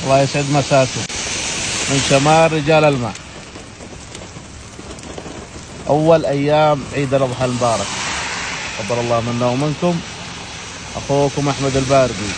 الله يسعد مساكم. من شمال رجال الماء، أول أيام عيد الأضحى المبارك، تقبل الله منا ومنكم. أخوكم أحمد الباردي.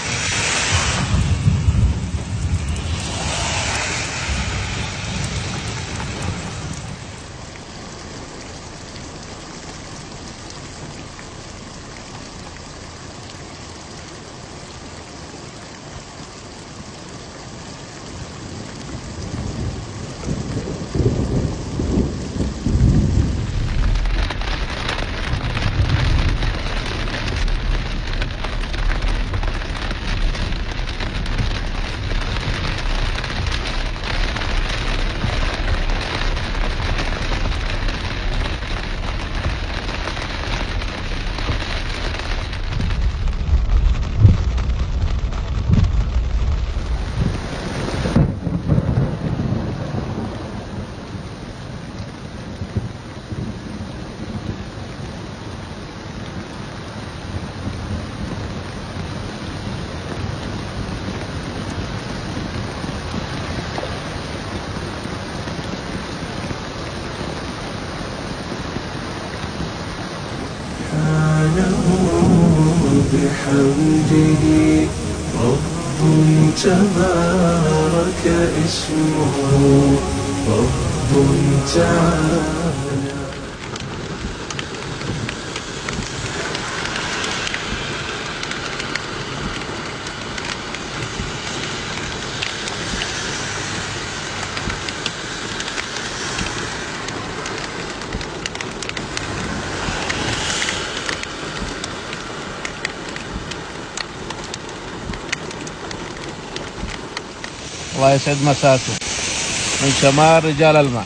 بحمده رب تبارك اسمه رب تعالى. الله يسعد مساكم. من شمال رجال الماء،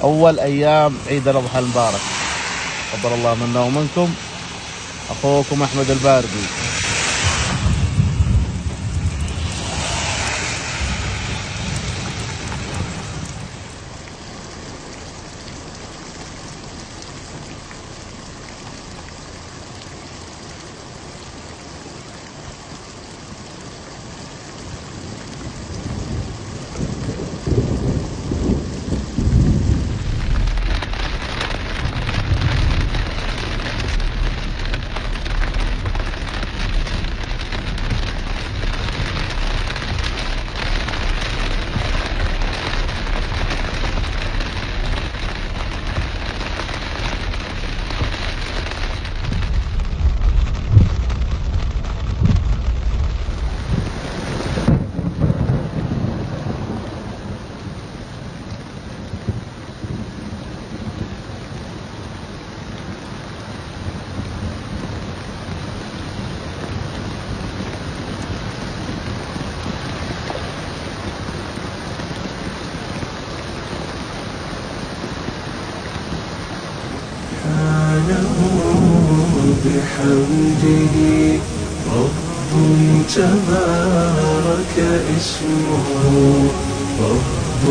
أول أيام عيد الأضحى المبارك، تقبل الله منا ومنكم. أخوكم أحمد الباردي. بحمده رب تبارك اسمه رب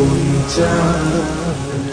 تعالى.